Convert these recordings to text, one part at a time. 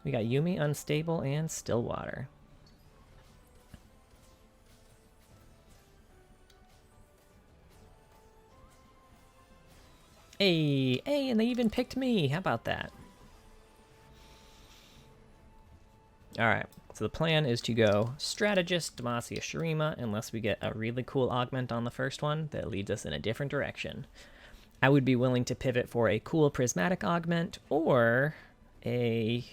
We got Yumi, Unstable, and Stillwater. Hey, and they even picked me. How about that? All right, so the plan is to go Strategist, Demacia, Shurima, unless we get a really cool augment on the first one that leads us in a different direction. I would be willing to pivot for a cool prismatic augment or a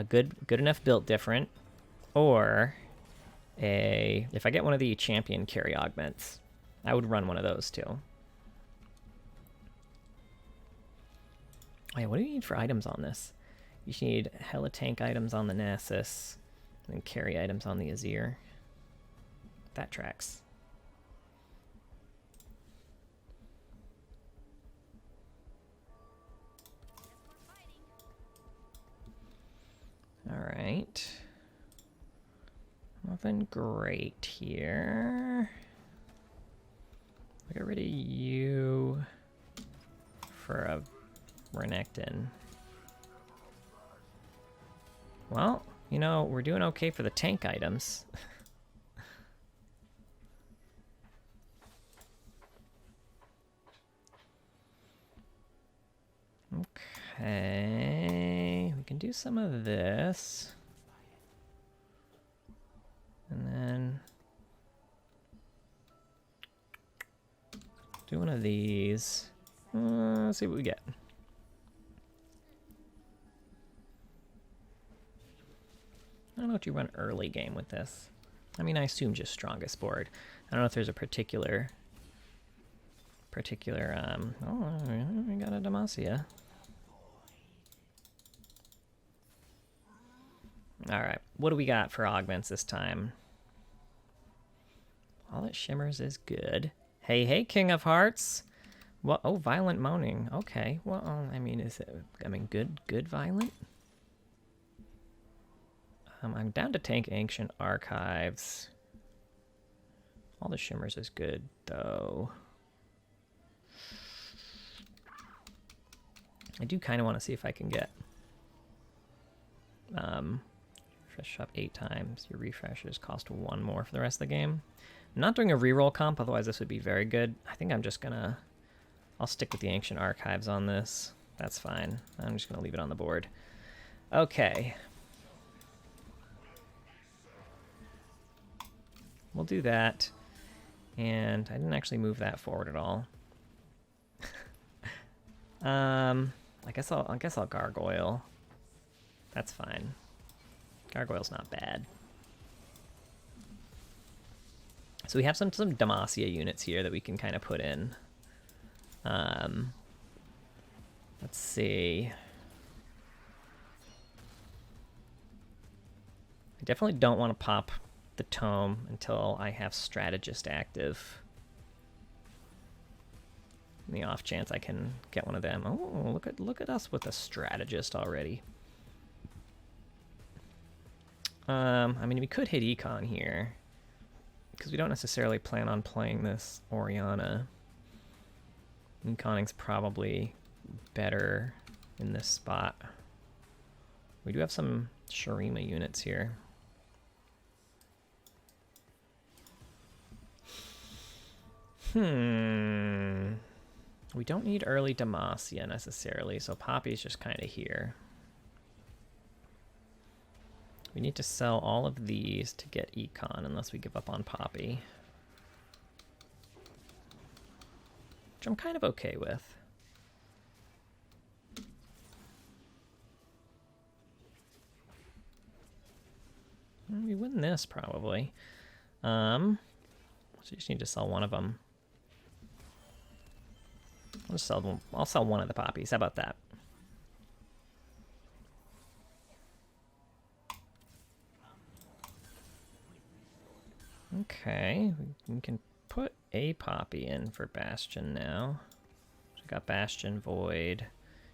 good enough built different, or if I get one of the champion carry augments, I would run one of those too. Oh yeah, what do you need for items on this? You need hella tank items on the Nasus, and carry items on the Azir. That tracks. Alright. Nothing great here. I'll get rid of you for a Renekton. Well, you know, we're doing okay for the tank items. Okay, we can do some of this. And then do one of these. Let's see what we get. I don't know what you run early game with this. I mean, I assume just strongest board. I don't know if there's a particular, oh, we got a Demacia. All right, what do we got for augments this time? All that shimmers is good. Hey, King of Hearts. What? Oh, violent moaning. Okay. Well, I mean, good violent. I'm down to tank Ancient Archives. All the shimmers is good, though. I do kind of want to see if I can get refresh shop 8 times. Your refreshes cost 1 more for the rest of the game. I'm not doing a reroll comp, otherwise this would be very good. I think I'm just gonna... I'll stick with the Ancient Archives on this. That's fine. I'm just gonna leave it on the board. Okay. We'll do that. And I didn't actually move that forward at all. I guess I'll gargoyle. That's fine. Gargoyle's not bad. So we have some Demacia units here that we can kind of put in. Let's see. I definitely don't want to pop the tome until I have Strategist active. In the off chance I can get one of them. Oh, look at us with a Strategist already. I mean, we could hit Econ here, because we don't necessarily plan on playing this Orianna. Econing's probably better in this spot. We do have some Shurima units here. We don't need early Demacia necessarily, so Poppy's just kind of here. We need to sell all of these to get Econ unless we give up on Poppy. Which I'm kind of okay with. We win this probably. So you just need to sell one of them. I'll sell one of the poppies. How about that? Okay, we can put a poppy in for Bastion now. So we got Bastion, Void.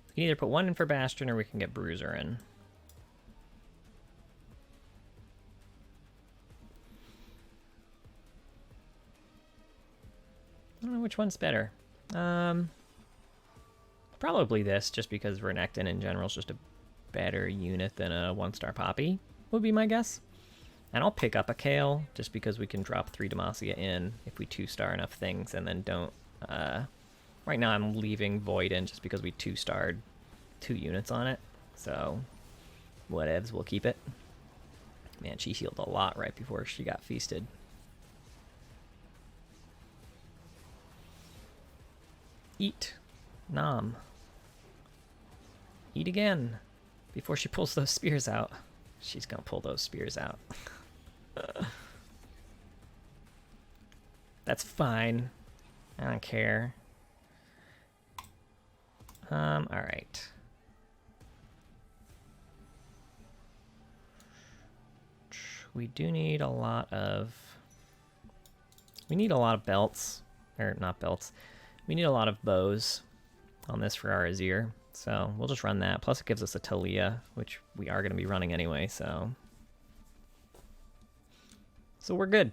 We can either put one in for Bastion or we can get Bruiser in. I don't know which one's better. Probably this, just because Renekton in general is just a better unit than a 1-star Poppy, would be my guess. And I'll pick up a Kale, just because we can drop 3 Demacia in if we 2-star enough things, and then don't... right now I'm leaving Void in just because we 2-starred 2 units on it. So, whatevs, we'll keep it. Man, she healed a lot right before she got feasted. Eat. Nom. Eat again. Before she pulls those spears out. She's gonna pull those spears out. That's fine. I don't care. Alright. We do need a lot of... We need a lot of belts. Or, not belts. We need a lot of bows on this for our Azir. So, we'll just run that. Plus it gives us a Talia, which we are going to be running anyway, so... So we're good.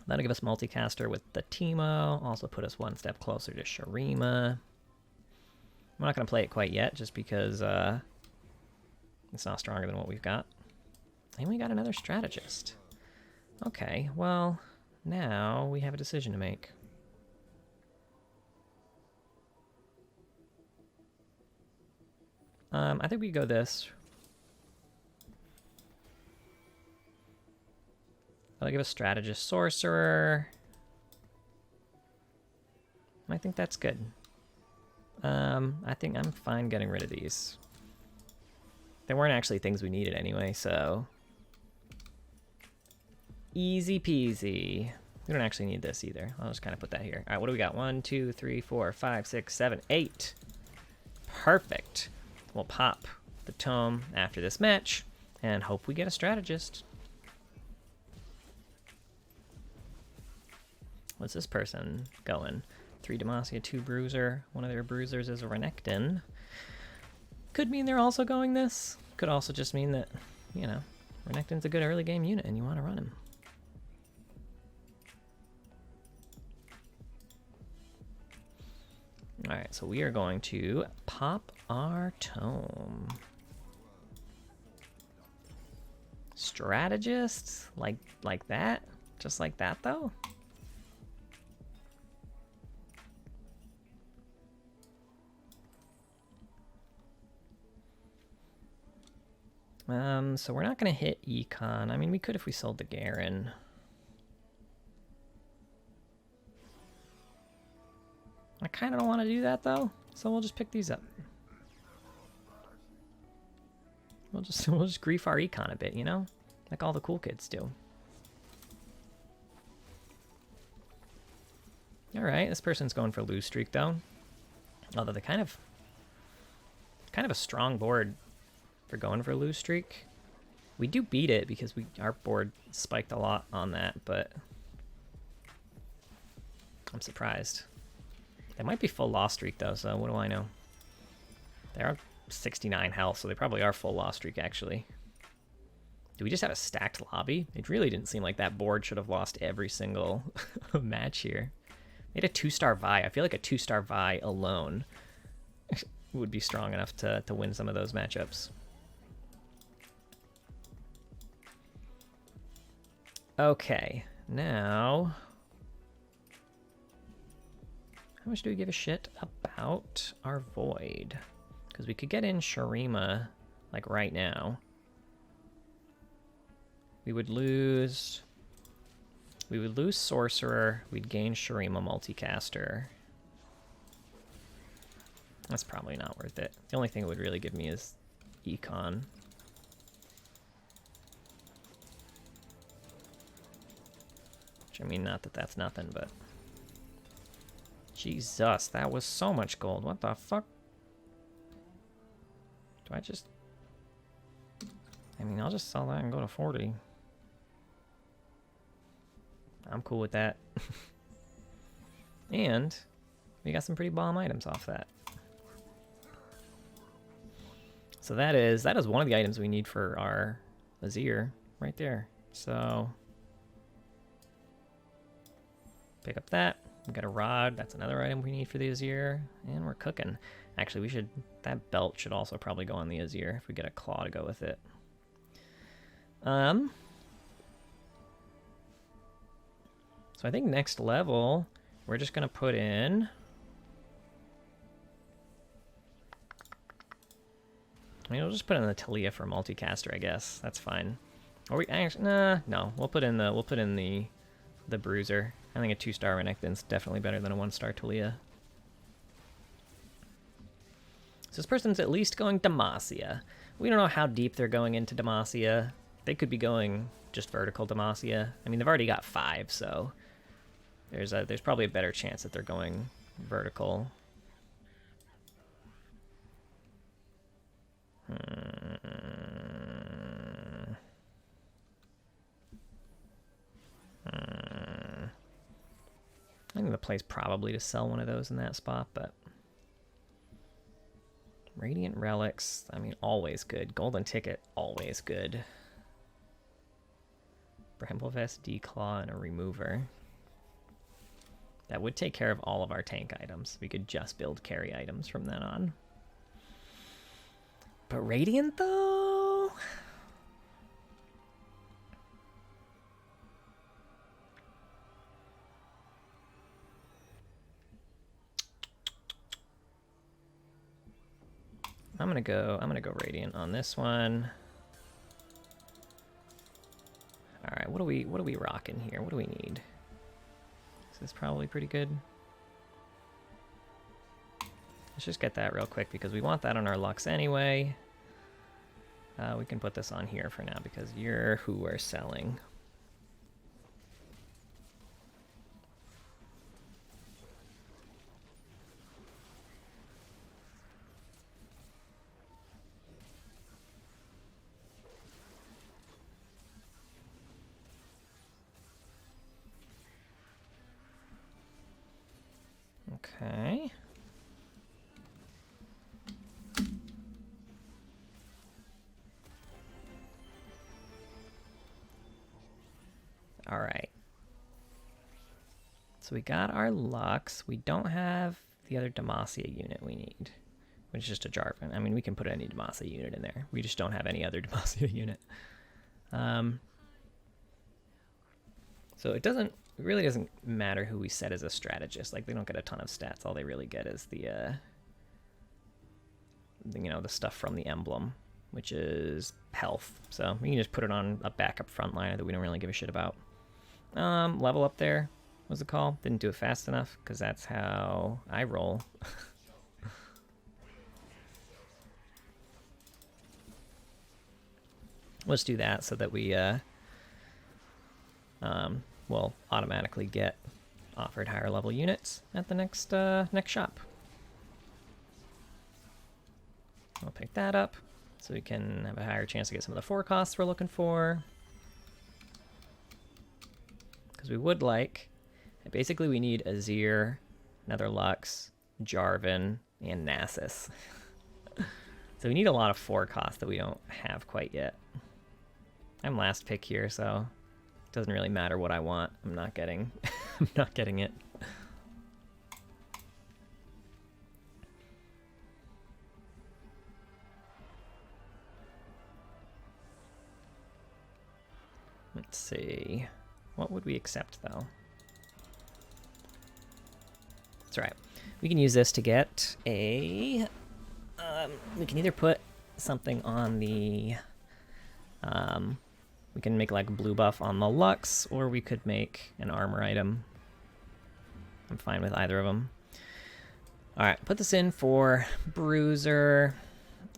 That'll give us Multicaster with the Teemo. Also put us one step closer to Shurima. I'm not going to play it quite yet, just because it's not stronger than what we've got. And we got another Strategist. Okay, well, now we have a decision to make. I think we go this. I'll give a Strategist Sorcerer. I think that's good. I think I'm fine getting rid of these. They weren't actually things we needed anyway, so... Easy peasy. We don't actually need this either. I'll just kind of put that here. Alright, what do we got? 1, 2, 3, 4, 5, 6, 7, 8. Perfect. We'll pop the tome after this match and hope we get a Strategist. What's this person going? 3 Demacia, 2 Bruiser. One of their Bruisers is a Renekton. Could mean they're also going this. Could also just mean that, you know, Renekton's a good early game unit and you want to run him. Alright, so we are going to pop our tome. Strategists? Like that? Just like that, though? So we're not going to hit Econ. I mean, we could if we sold the Garen. I kind of don't want to do that, though, so we'll just pick these up. We'll just grief our Econ a bit, you know? Like all the cool kids do. Alright, this person's going for lose streak, though. Although they kind of a strong board for going for lose streak. We do beat it because our board spiked a lot on that, but I'm surprised. They might be full loss streak though, so what do I know? They are 69 health, so they probably are full loss streak actually. Do we just have a stacked lobby? It really didn't seem like that board should have lost every single match here. They had a 2-star Vi. I feel like a 2-star Vi alone would be strong enough to win some of those matchups. Okay, now... How much do we give a shit about our Void? Because we could get in Shurima, like, right now. We would lose Sorcerer, we'd gain Shurima Multicaster. That's probably not worth it. The only thing it would really give me is Econ. Which, I mean, not that that's nothing, but... Jesus, that was so much gold. What the fuck? Do I just... I mean, I'll just sell that and go to 40. I'm cool with that. And we got some pretty bomb items off that. So that is one of the items we need for our Azir right there. So pick up that. We got a rod. That's another item we need for the Azir. And we're cooking. Actually, we should... That belt should also probably go on the Azir if we get a claw to go with it. So I think next level, we're just going to put in... I mean, we'll just put in the Talia for Multicaster, I guess. That's fine. Or we actually... Nah, no. We'll put in the Bruiser. I think a 2-star Renekton's definitely better than a 1-star Talia. So this person's at least going Demacia. We don't know how deep they're going into Demacia. They could be going just vertical Demacia. I mean, they've already got 5, so there's probably a better chance that they're going vertical. I think the play's probably to sell one of those in that spot, but... Radiant Relics, I mean, always good. Golden Ticket, always good. Bramble Vest, Declaw, and a Remover. That would take care of all of our tank items. We could just build carry items from then on. But Radiant, though? I'm gonna go Radiant on this one. All right, what are we rocking here? What do we need? This is probably pretty good. Let's just get that real quick because we want that on our Lux anyway. We can put this on here for now because you're who we're selling. Okay. All right. So we got our Lux. We don't have the other Demacia unit we need, which is just a Jarvan. I mean, we can put any Demacia unit in there. We just don't have any other Demacia unit. So it really doesn't matter who we set as a strategist. Like, they don't get a ton of stats. All they really get is the the stuff from the emblem, which is health. So we can just put it on a backup frontliner that we don't really give a shit about. Level up there. What's it called? Didn't do it fast enough because that's how I roll. Let's do that so that we will automatically get offered higher level units at the next shop. I'll pick that up so we can have a higher chance to get some of the forecasts we're looking for. Because we would like, basically we need Azir, another Lux, Jarvan, and Nasus. So we need a lot of forecasts that we don't have quite yet. I'm last pick here, so it doesn't really matter what I want. I'm not getting I'm not getting it. Let's see. What would we accept, though? That's right. We can use this to get a... we can either put something on the... we can make like a blue buff on the Lux, or we could make an armor item. I'm fine with either of them. Alright, put this in for Bruiser.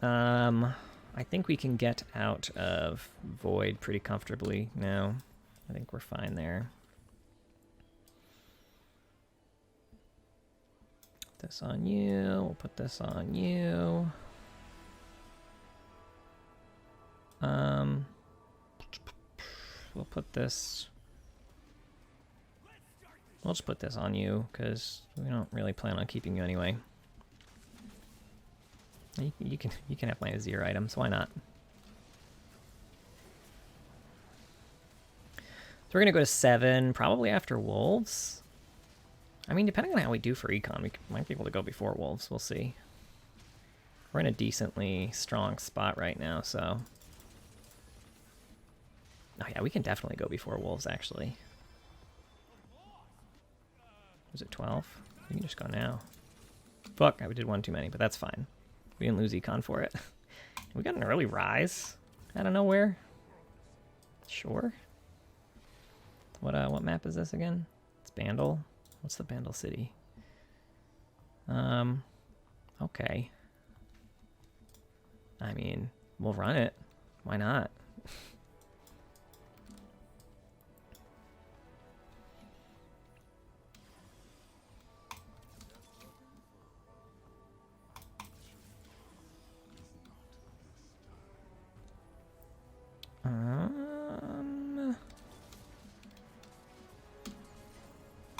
I think we can get out of Void pretty comfortably now. I think we're fine there. Put this on you. We'll put this on you. We'll put this... We'll just put this on you, because we don't really plan on keeping you anyway. You can have my Azir items, why not? So we're going to go to 7, probably after Wolves. I mean, depending on how we do for Econ, we might be able to go before Wolves. We'll see. We're in a decently strong spot right now, so... Oh yeah, we can definitely go before wolves, actually. Was it 12? We can just go now. Fuck, I did one too many, but that's fine. We didn't lose econ for it. We got an early rise out of nowhere. Sure. What map is this again? It's Bandle. What's the Bandle city? Okay. I mean, we'll run it. Why not?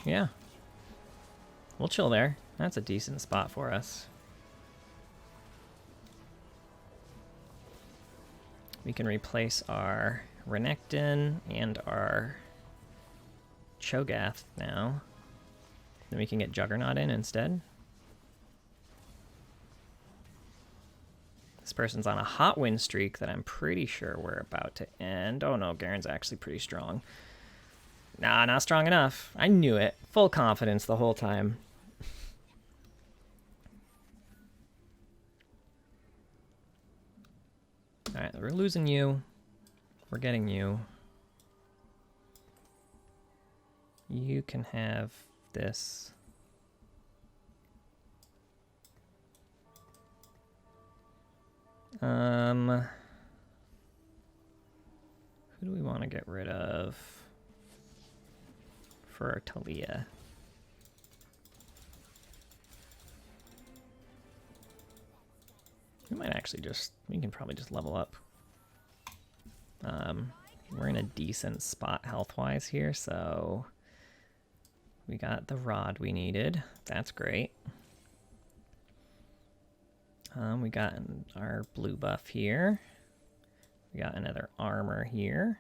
Yeah. We'll chill there. That's a decent spot for us. We can replace our Renekton and our Cho'Gath now. Then we can get Juggernaut in instead. This person's on a hot win streak that I'm pretty sure we're about to end. Oh no, Garen's actually pretty strong. Nah, not strong enough. I knew it. Full confidence the whole time. Alright, we're losing you. We're getting you. You can have this. Who do we want to get rid of for our Talia? We might actually just, we can probably just level up. We're in a decent spot health-wise here, so we got the rod we needed. That's great. We got our blue buff here. We got another armor here.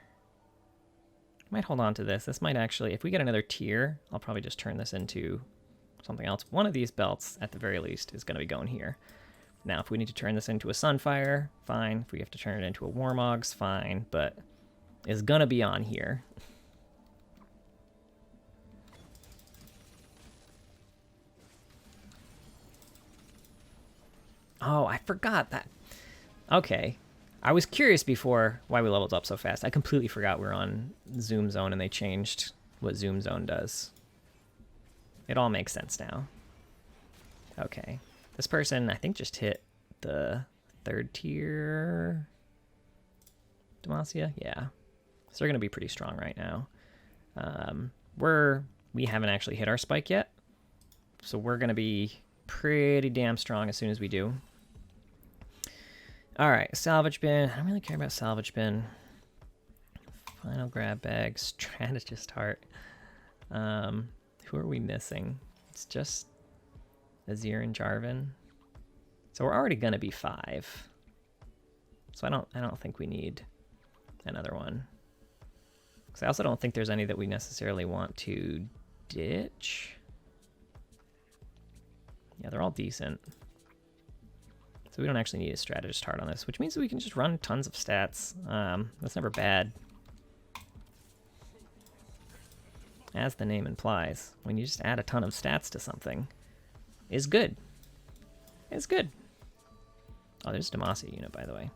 Might hold on to this. This might actually, if we get another tier, I'll probably just turn this into something else. One of these belts, at the very least, is going to be going here. Now, if we need to turn this into a Sunfire, fine. If we have to turn it into a Warmogs, fine. But it's going to be on here. Oh, I forgot that. Okay. I was curious before why we leveled up so fast. I completely forgot we're on Zoom Zone and they changed what Zoom Zone does. It all makes sense now. Okay. This person, I think, just hit the 3rd tier Demacia. Yeah. So they're going to be pretty strong right now. We haven't actually hit our spike yet. So we're going to be pretty damn strong as soon as we do. Alright, salvage bin. I don't really care about salvage bin. Final grab bag. Strategist heart. Who are we missing? It's just Azir and Jarvan. So we're already gonna be 5. So I don't think we need another one. Because I also don't think there's any that we necessarily want to ditch. Yeah, they're all decent. So we don't actually need a strategist heart on this, which means that we can just run tons of stats. That's never bad. As the name implies, when you just add a ton of stats to something, is good. It's good. Oh, there's a Demacia unit, by the way.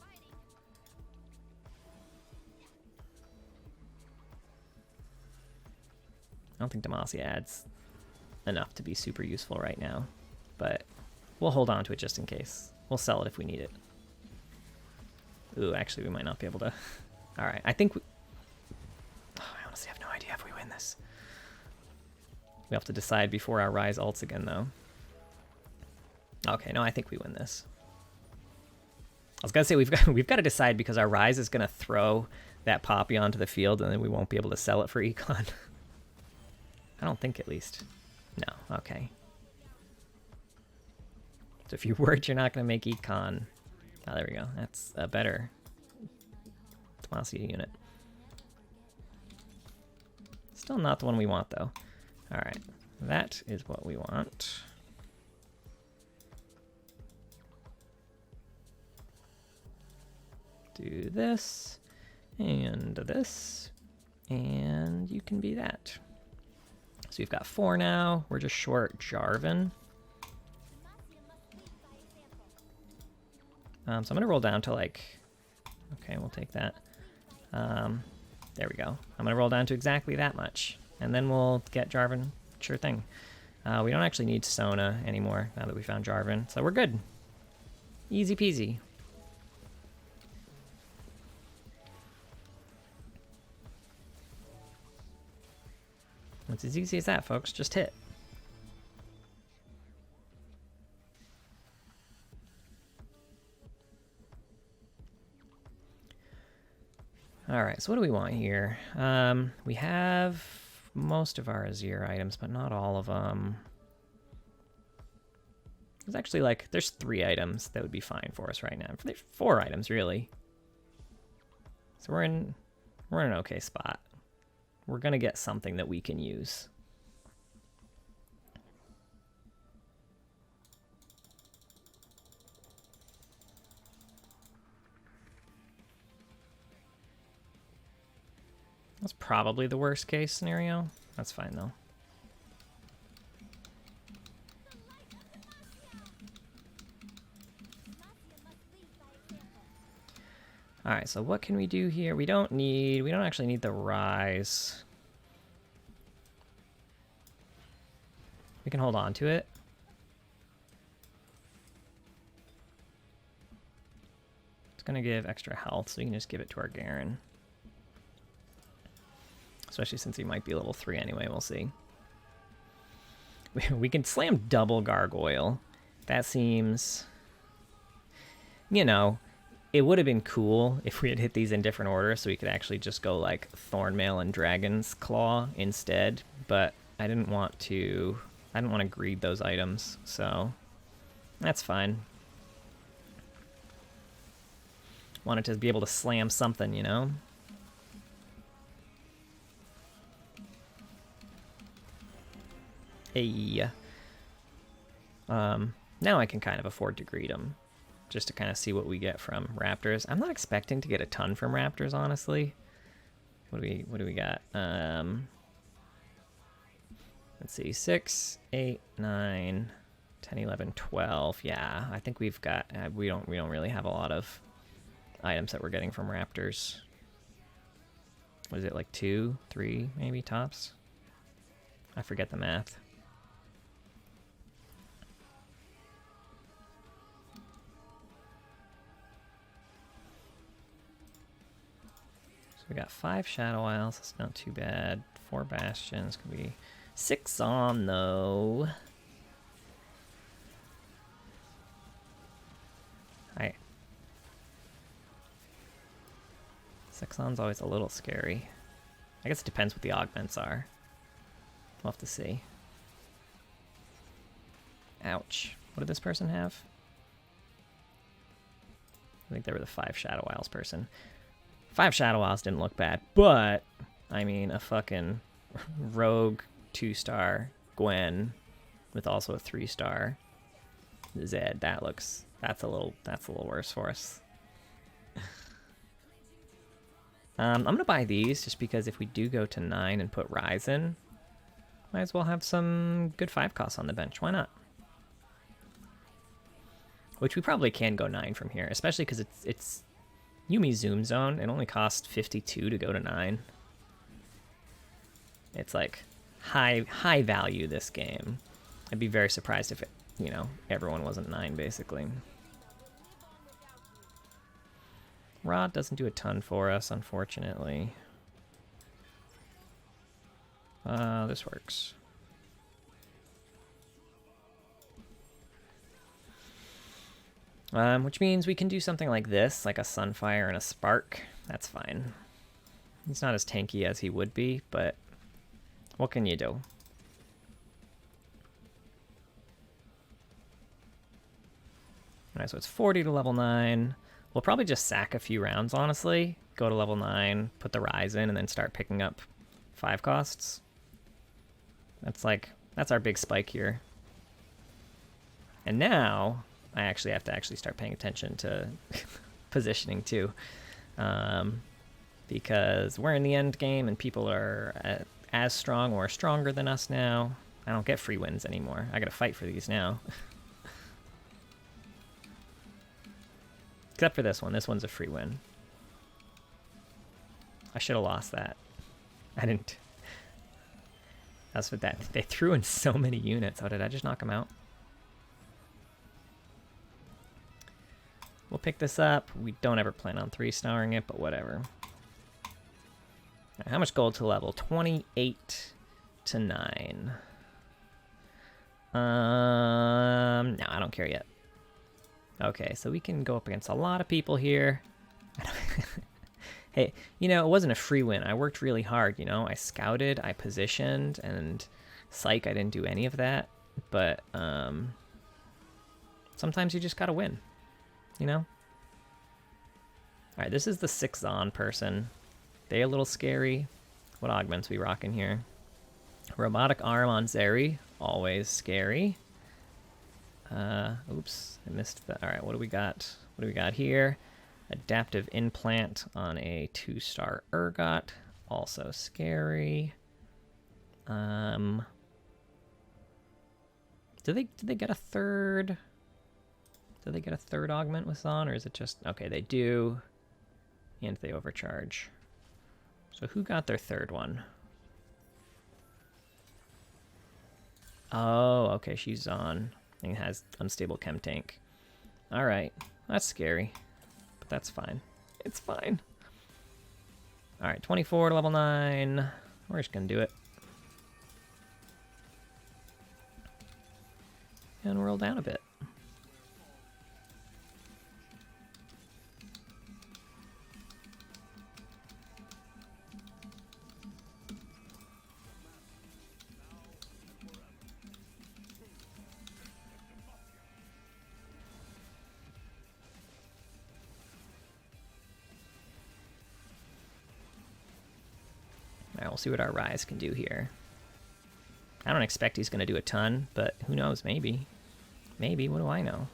I don't think Demacia adds enough to be super useful right now, but we'll hold on to it just in case. We'll sell it if we need it. Ooh, actually, we might not be able to. All right, I think we... Oh, I honestly have no idea if we win this. We have to decide before our Rise ults again, though. Okay, no, I think we win this. I was gonna say we've got to decide because our Rise is gonna throw that Poppy onto the field, and then we won't be able to sell it for econ. I don't think, at least. No, okay. So if you're worried you're not going to make econ... Oh, there we go. That's a better Demacia unit. Still not the one we want, though. Alright. That is what we want. do this, and this, and you can be that. So we've got 4 now. We're just short Jarvan. So I'm going to roll down to like... Okay, we'll take that. There we go. I'm going to roll down to exactly that much. And then we'll get Jarvan. Sure thing. We don't actually need Sona anymore now that we found Jarvan. So we're good. Easy peasy. It's as easy as that, folks. Just hit. Alright, so what do we want here? We have most of our Azir items, but not all of them. There's actually like, there's 3 items that would be fine for us right now. There's 4 items, really. So we're in an okay spot. We're gonna get something that we can use. That's probably the worst case scenario. That's fine though. Alright, so what can we do here? We don't actually need the Rise. We can hold on to it. It's gonna give extra health, so we can just give it to our Garen. Especially since he might be level 3 anyway, we'll see. We can slam double Gargoyle. That seems... You know, it would have been cool if we had hit these in different order, so we could actually just go like Thornmail and Dragon's Claw instead, but I didn't want to greed those items, so that's fine. Wanted to be able to slam something, you know? Hey. Now I can kind of afford to greed them, just to kind of see what we get from Raptors. I'm not expecting to get a ton from Raptors, honestly. What do we got? Let's see, 6, 8, 9, 10, 11, 12. Yeah, I think we've got, we don't really have a lot of items that we're getting from Raptors. What is it, like 2, 3, maybe tops? I forget the math. We got 5 Shadow Isles, that's not too bad. 4 Bastions, could be 6 on though. Alright. 6 on's always a little scary. I guess it depends what the augments are. We'll have to see. Ouch. What did this person have? I think they were the 5 Shadow Isles person. 5 Shadow Isles didn't look bad, but I mean a fucking rogue 2-star Gwen with also a 3-star Zed. That's a little worse for us. I'm gonna buy these just because if we do go to 9 and put Rise in, might as well have some good 5 costs on the bench. Why not? Which we probably can go 9 from here, especially because it's Yuumi Zoom Zone. It only costs 52 to go to 9. It's like high value this game. I'd be very surprised if it, you know, everyone wasn't 9 basically. Rod doesn't do a ton for us, unfortunately. This works. Which means we can do something like this, like a Sunfire and a Spark. That's fine. He's not as tanky as he would be, but what can you do? Alright, so it's 40 to level 9. We'll probably just sack a few rounds, honestly. Go to level 9, put the Rise in, and then start picking up 5 costs. That's our big spike here. And now I actually have to start paying attention to positioning too. Because we're in the end game and people are as strong or stronger than us now. I don't get free wins anymore. I gotta fight for these now. Except for this one. This one's a free win. I should have lost that. I didn't. That's what that. They threw in so many units. Oh, did I just knock them out? We'll pick this up. We don't ever plan on 3-starring it, but whatever. Right, how much gold to level? 28 to 9. No, I don't care yet. Okay, so we can go up against a lot of people here. Hey, you know, it wasn't a free win. I worked really hard, you know. I scouted, I positioned, and psych, I didn't do any of that. But sometimes you just gotta win, you know? Alright, this is the 6-on person. They a little scary. What augments we rocking here? Robotic arm on Zeri, always scary. Oops, I missed that. All right, what do we got? What do we got here? Adaptive implant on a 2-star Urgot, also scary. Did they get a third? Did they get a third augment with Zon, or is it just okay? They do, and they overcharge. So who got their third one? Oh, okay, she's on. And has unstable chem tank. Alright, that's scary. But that's fine. It's fine. Alright, 24 to level 9. We're just gonna do it. And roll down a bit. Alright, we'll see what our Rise can do here. I don't expect he's going to do a ton, but who knows, maybe. Maybe, what do I know?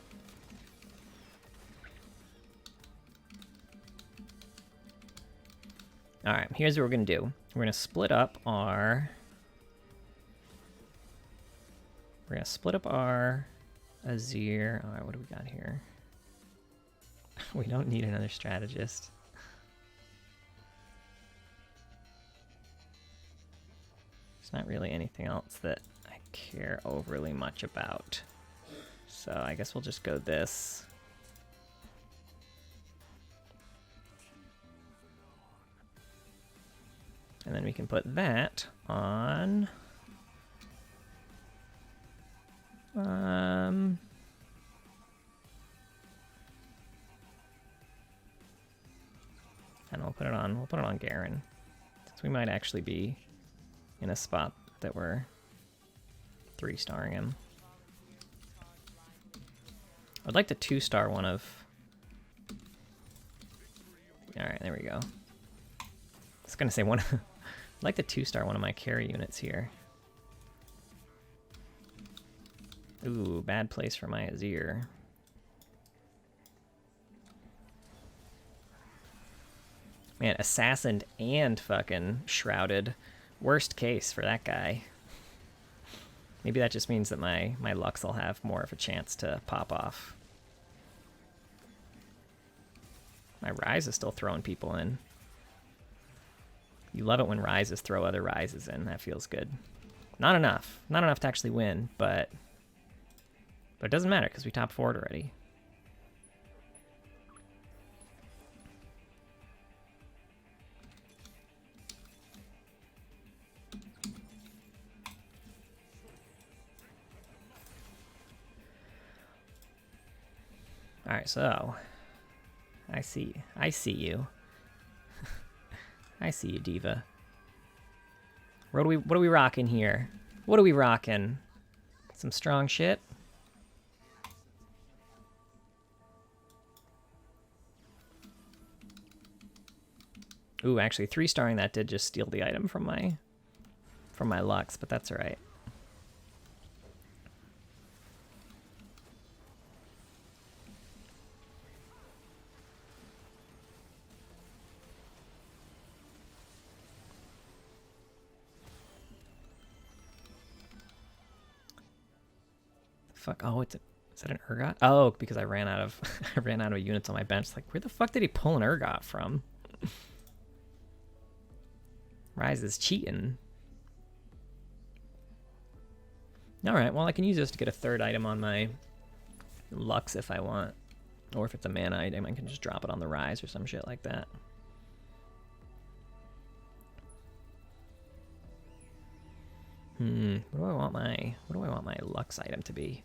Alright, here's what we're going to do. We're going to split up our... We're going to split up our Azir. Alright, what do we got here? We don't need another Strategist. There's not really anything else that I care overly much about. So I guess we'll just go this. And then we can put that on... and we'll put it on Garen. Since we might actually be in a spot that we're 3-starring him. I'd like to 2-star one of... Alright, there we go. I was gonna say one of... I'd like to 2-star one of my carry units here. Ooh, bad place for my Azir. Man, Assassin and fucking Shrouded. Worst case for that guy. Maybe that just means that my Lux will have more of a chance to pop off. My Rise is still throwing people in. You love it when Rises throw other Rises in. That feels good. Not enough. Not enough to actually win, but it doesn't matter because we top 4'd already. Alright, so I see you. I see you, Diva. What are we rocking here? What are we rocking? Some strong shit? Ooh, actually 3-starring that did just steal the item from my Lux, but that's alright. fuck? Oh, is that an Urgot? Oh, because I ran out of I ran out of units on my bench. Like, where the fuck did he pull an Urgot from? Rise is cheating. All right, well, I can use this to get a third item on my Lux if I want. Or if it's a mana item, I can just drop it on the Rise or some shit like that. What do I want my Lux item to be?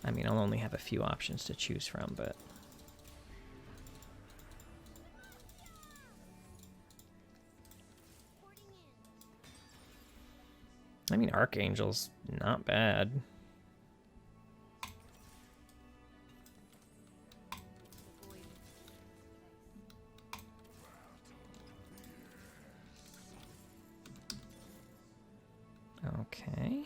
I mean, I'll only have a few options to choose from, but I mean, Archangel's not bad. Okay.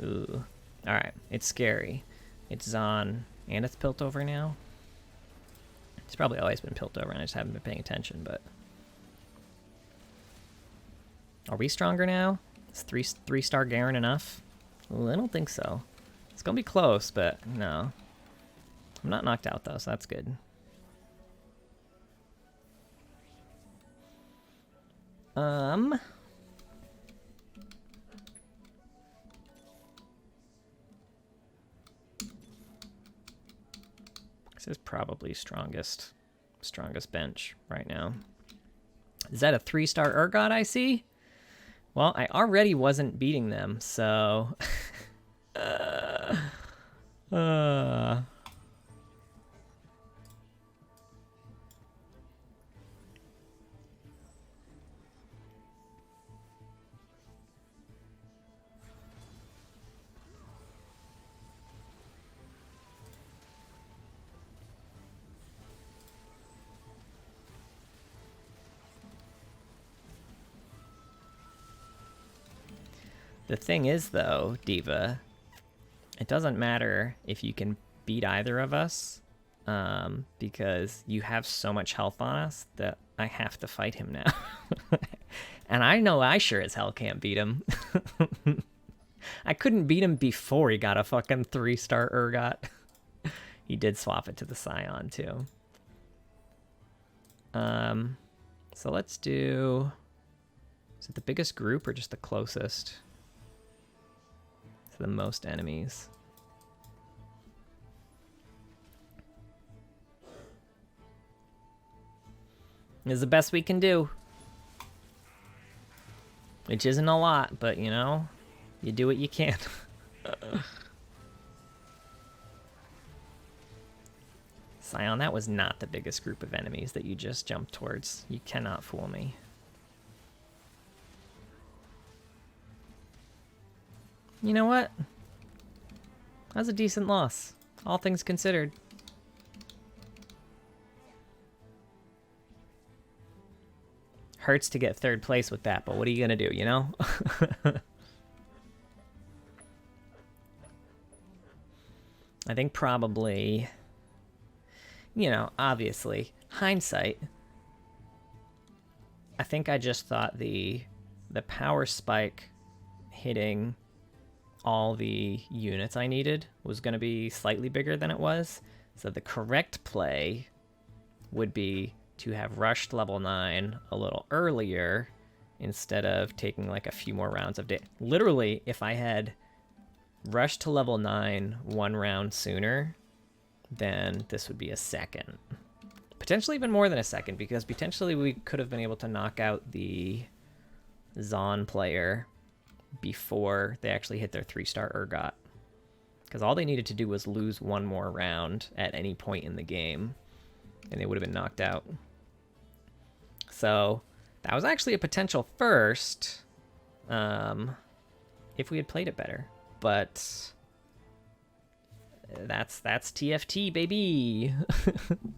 Ooh. Alright, it's scary. It's Zon, and it's Piltover now. It's probably always been Piltover, and I just haven't been paying attention, but... Are we stronger now? Is three-star Garen enough? Well, I don't think so. It's gonna be close, but no. I'm not knocked out, though, so that's good. This is probably strongest bench right now. Is that a 3-star Urgot I see? Well, I already wasn't beating them, so... The thing is, though, Diva, it doesn't matter if you can beat either of us, because you have so much health on us that I have to fight him now. And I know I sure as hell can't beat him. I couldn't beat him before he got a fucking 3-star Urgot. He did swap it to the Scion, too. So let's do... Is it the biggest group or just the closest to the most enemies? This is the best we can do. Which isn't a lot, but you know, you do what you can. Scion, that was not the biggest group of enemies that you just jumped towards. You cannot fool me. You know what? That was a decent loss, all things considered. Hurts to get third place with that, but what are you gonna do, you know? I think probably, you know, obviously, hindsight, I think I just thought the power spike hitting all the units I needed was going to be slightly bigger than it was. So the correct play would be to have rushed level 9 a little earlier instead of taking like a few more rounds of damage. Literally, if I had rushed to level 9 one round sooner, then this would be a second. Potentially even more than a second, because potentially we could have been able to knock out the Zon player before they actually hit their 3-star Urgot. Because all they needed to do was lose one more round at any point in the game, and they would have been knocked out. So that was actually a potential first, if we had played it better. But that's TFT, baby.